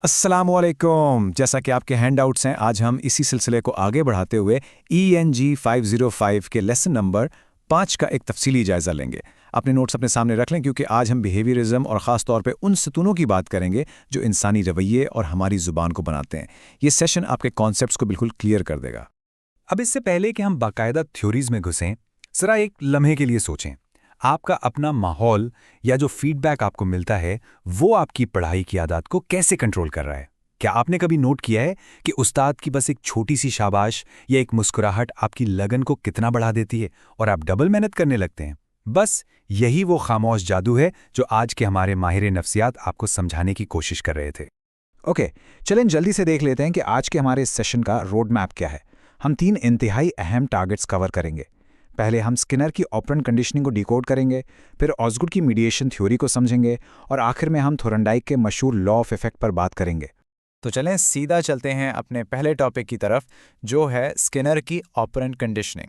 अस्सलामुअलैकुम। जैसा कि आपके हैंडआउट्स हैं, आज हम इसी सिलसिले को आगे बढ़ाते हुए ENG 505 के लेसन नंबर 5 का एक तफसीली जायज़ा लेंगे। अपने नोट्स अपने सामने रख लें, क्योंकि आज हम बिहेवियरिज्म और ख़ास तौर पे उन सतूनों की बात करेंगे जो इंसानी रवैये और हमारी ज़ुबान को बनाते हैं। ये सेशन आपके कॉन्सेप्ट्स को बिल्कुल क्लियर कर देगा। अब इससे पहले कि हम बाकायदा थ्योरीज में घुसें, जरा एक लम्हे के लिए सोचें। आपका अपना माहौल या जो फीडबैक आपको मिलता है वो आपकी पढ़ाई की आदत को कैसे कंट्रोल कर रहा है? क्या आपने कभी नोट किया है कि उस्ताद की बस एक छोटी सी शाबाश या एक मुस्कुराहट आपकी लगन को कितना बढ़ा देती है और आप डबल मेहनत करने लगते हैं? बस यही वो खामोश जादू है जो आज के हमारे माहिर नफ्सियात आपको समझाने की कोशिश कर रहे थे। ओके, चलें जल्दी से देख लेते हैं कि आज के हमारे इस सेशन का रोड मैप क्या है। हम 3 इंतहाई अहम टारगेट्स कवर करेंगे। पहले हम स्किनर की ऑपरेंट कंडीशनिंग को डिकोड करेंगे, फिर ऑसगुड की मीडिएशन थ्योरी को समझेंगे और आखिर में हम थोरनडाइक के मशहूर लॉ ऑफ इफेक्ट पर बात करेंगे। तो चलें सीधा चलते हैं अपने पहले टॉपिक की तरफ, जो है स्किनर की ऑपरेंट कंडीशनिंग।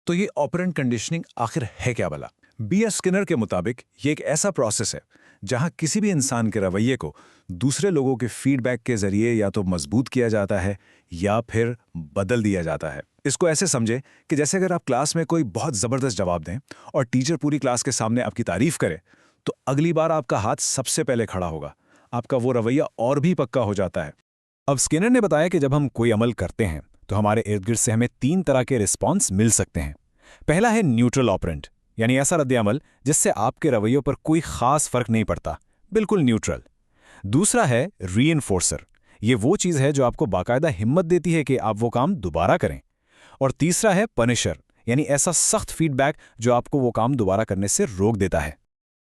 तो ये ऑपरेंट कंडीशनिंग आखिर है क्या भला? B.S. स्किनर के मुताबिक ये एक ऐसा प्रोसेस है जहां किसी भी इंसान के रवैये को दूसरे लोगों के फीडबैक के जरिए या तो मजबूत किया जाता है या फिर बदल दिया जाता है। इसको ऐसे समझे कि जैसे अगर आप क्लास में कोई बहुत ज़बरदस्त जवाब दें और टीचर पूरी क्लास के सामने आपकी तारीफ करे, तो अगली बार आपका हाथ सबसे पहले खड़ा होगा, आपका वो रवैया और भी पक्का हो जाता है। अब स्किनर ने बताया कि जब हम कोई अमल करते हैं तो हमारे इर्द गिर्द से हमें 3 तरह के रिस्पॉन्स मिल सकते हैं। पहला है न्यूट्रल ऑपरेंट, यानी ऐसा रद्द-ए-अमल जिससे आपके रवैयों पर कोई खास फर्क नहीं पड़ता, बिल्कुल न्यूट्रल। दूसरा है रीइंफोर्सर, ये वो चीज़ है जो आपको बाकायदा हिम्मत देती है कि आप वो काम दोबारा करें। और तीसरा है पनिशर, यानी ऐसा सख्त फीडबैक जो आपको वो काम दोबारा करने से रोक देता है।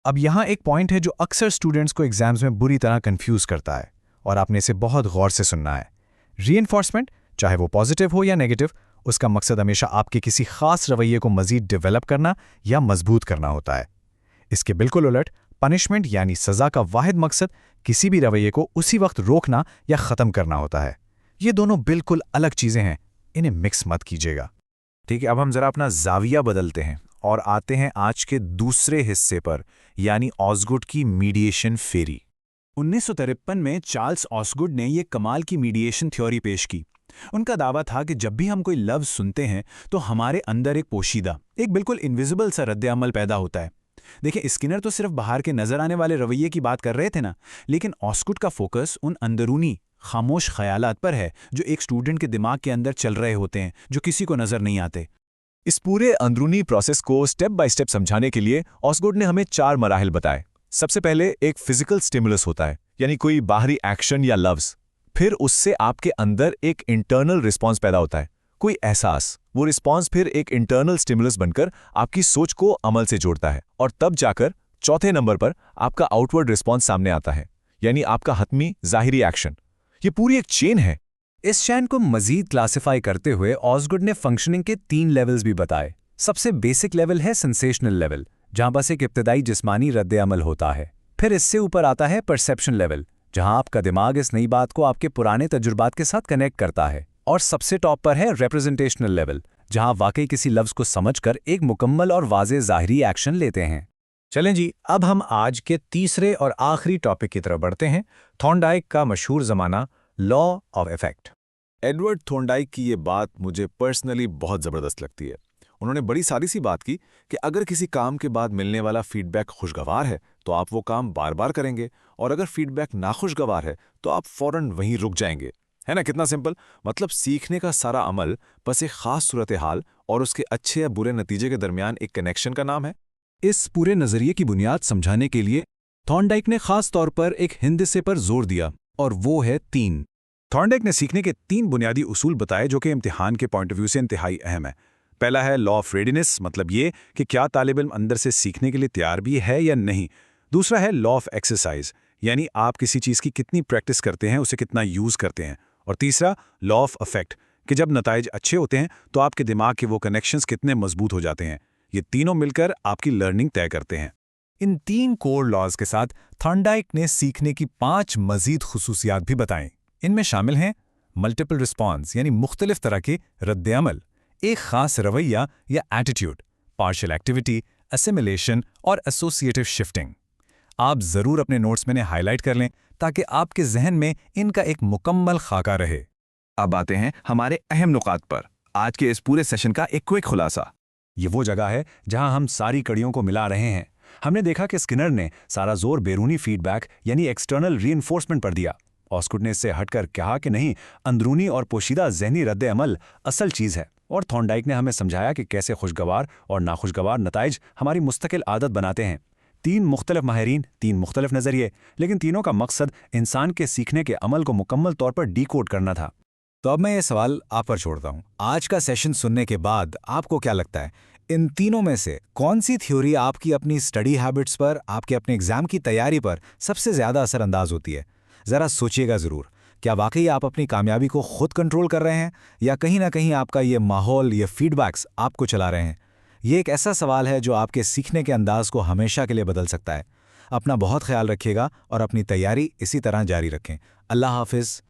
अब यहाँ एक पॉइंट है जो अक्सर स्टूडेंट्स को एग्जाम्स में बुरी तरह कंफ्यूज करता है, और आपने इसे बहुत गौर से सुनना है। रीइंफोर्समेंट, चाहे वो पॉजिटिव हो या नेगेटिव, उसका मकसद हमेशा आपके किसी खास रवैये को मजीद डेवलप करना या मजबूत करना होता है। इसके बिल्कुल उलट पनिशमेंट यानी सज़ा का वाहिद मकसद किसी भी रवैये को उसी वक्त रोकना या ख़त्म करना होता है। ये दोनों बिल्कुल अलग चीज़ें हैं, इन्हें मिक्स मत कीजिएगा। ठीक है, अब हम जरा अपना जाविया बदलते हैं और आते हैं आज के दूसरे हिस्से पर, यानी ऑसगुड की मीडिएशन फेरी। 1953 में चार्ल्स ऑसगुड ने ये कमाल की मीडिएशन थ्योरी पेश की। उनका दावा था कि जब भी हम कोई लफ्ज़ सुनते हैं तो हमारे अंदर एक पोशीदा, एक बिल्कुल इनविजिबल सा रद्द-ए-अमल पैदा होता है। देखिए, स्किनर तो सिर्फ बाहर के नजर आने वाले रवैये की बात कर रहे थे ना, लेकिन ऑसगुड का फोकस उन अंदरूनी खामोश ख्यालात पर है जो एक स्टूडेंट के दिमाग के अंदर चल रहे होते हैं, जो किसी को नजर नहीं आते। इस पूरे अंदरूनी प्रोसेस को स्टेप बाय स्टेप समझाने के लिए ऑसगुड ने हमें 4 मराहिल बताए। सबसे पहले एक फिजिकल स्टिमुलस होता है, यानी कोई बाहरी एक्शन या लफ्ज़। फिर उससे आपके अंदर एक इंटरनल रिस्पॉन्स पैदा होता है, कोई एहसास। वो रिस्पॉन्स फिर एक इंटरनल स्टिमुलस बनकर आपकी सोच को अमल से जोड़ता है, और तब जाकर चौथे नंबर पर आपका आउटवर्ड रिस्पॉन्स सामने आता है, यानी आपका हतमी ज़ाहिरी एक्शन। ये पूरी एक चेन है। इस चैन को मजीद क्लासिफाई करते हुए ऑसगुड ने फंक्शनिंग के 3 लेवल्स भी बताए। सबसे बेसिक लेवल है सेंसेशनल लेवल, जहां बस एक इब्तदाई जिस्मानी रद्द-ए-अमल होता है। फिर इससे ऊपर आता है परसेप्शन लेवल, जहां आपका दिमाग इस नई बात को आपके पुराने तजुर्बात के साथ कनेक्ट करता है। और सबसे टॉप पर है रिप्रेजेंटेशनल लेवल, जहां वाकई किसी लफ्ज़ को समझकर एक मुकम्मल और वाज़ेह ज़ाहिरी एक्शन लेते हैं। चलें जी, अब हम आज के तीसरे और आखिरी टॉपिक की तरफ बढ़ते हैं, थॉर्नडाइक का मशहूर ज़माना, law of effect. Edward Thorndike की ये बात मुझे पर्सनली बहुत ज़बरदस्त लगती है। उन्होंने बड़ी सारी सी बात की कि अगर किसी काम के बाद मिलने वाला फीडबैक खुशगवार है तो आप वो काम बार बार करेंगे, और अगर फीडबैक नाखुशगवार है तो आप फौरन वहीं रुक जाएंगे। है ना, कितना सिंपल। मतलब सीखने का सारा अमल बस एक खास सूरत हाल और उसके अच्छे या बुरे नतीजे के दरमियान एक कनेक्शन का नाम है। इस पूरे नज़रिए की बुनियाद समझाने के लिए थॉर्नडाइक ने खास तौर पर एक हिंदसे पर जोर दिया, और वो है 3। थॉर्नडाइक ने सीखने के 3 बुनियादी उसूल बताए जो कि इम्तिहान के पॉइंट ऑफ व्यू से इंतहाई अहम है। पहला है लॉ ऑफ रेडीनेस, मतलब ये कि क्या तालिब इल्म अंदर से सीखने के लिए तैयार भी है या नहीं। दूसरा है लॉ ऑफ एक्सरसाइज, यानी आप किसी चीज़ की कितनी प्रैक्टिस करते हैं, उसे कितना यूज़ करते हैं। और तीसरा लॉ ऑफ अफेक्ट, कि जब नताइज अच्छे होते हैं तो आपके दिमाग के वो कनेक्शंस कितने मजबूत हो जाते हैं। ये तीनों मिलकर आपकी लर्निंग तय करते हैं। इन 3 कोर लॉज के साथ थॉर्नडाइक ने सीखने की 5 मजीद खुसूसियात भी बताएं। इनमें शामिल हैं मल्टीपल रिस्पॉन्स, यानी मुख्तलिफ तरह के रद्द-ए-अमल, एक खास रवैया या एटीट्यूड, पार्शियल एक्टिविटी, असिमिलेशन और एसोसिएटिव शिफ्टिंग। आप ज़रूर अपने नोट्स में हाईलाइट कर लें ताकि आपके जहन में इनका एक मुकम्मल खाका रहे। अब आते हैं हमारे अहम नुकात पर। आज के इस पूरे सेशन का एक क्विक खुलासा। ये वो जगह है जहां हम सारी कड़ियों को मिला रहे हैं। हमने देखा कि स्किनर ने सारा जोर बैरूनी फीडबैक यानी एक्सटर्नल रीइंफोर्समेंट पर दिया। ऑस्कुट ने इससे हटकर कहा कि नहीं, अंदरूनी और पोशीदा जहनी रद्द अमल असल चीज़ है। और थॉर्नडाइक ने हमें समझाया कि कैसे खुशगवार और नाखुशगवार नताइज हमारी मुस्तकिल आदत बनाते हैं। 3 मुख्तलिफ माहिरीन, 3 मुख्तलिफ नज़रिए, लेकिन तीनों का मकसद इंसान के सीखने के अमल को मुकम्मल तौर पर डीकोड करना था। तो अब मैं ये सवाल आप पर छोड़ता हूँ। आज का सेशन सुनने के बाद आपको क्या लगता है, इन तीनों में से कौन सी थ्योरी आपकी अपनी स्टडी हैबिट्स पर, आपके अपने एग्जाम की तैयारी पर सबसे ज़्यादा असरअंदाज होती है? ज़रा सोचिएगा ज़रूर। क्या वाकई आप अपनी कामयाबी को खुद कंट्रोल कर रहे हैं, या कहीं ना कहीं आपका ये माहौल, ये फीडबैक्स आपको चला रहे हैं? ये एक ऐसा सवाल है जो आपके सीखने के अंदाज को हमेशा के लिए बदल सकता है। अपना बहुत ख्याल रखिएगा और अपनी तैयारी इसी तरह जारी रखें। अल्लाह हाफिज़।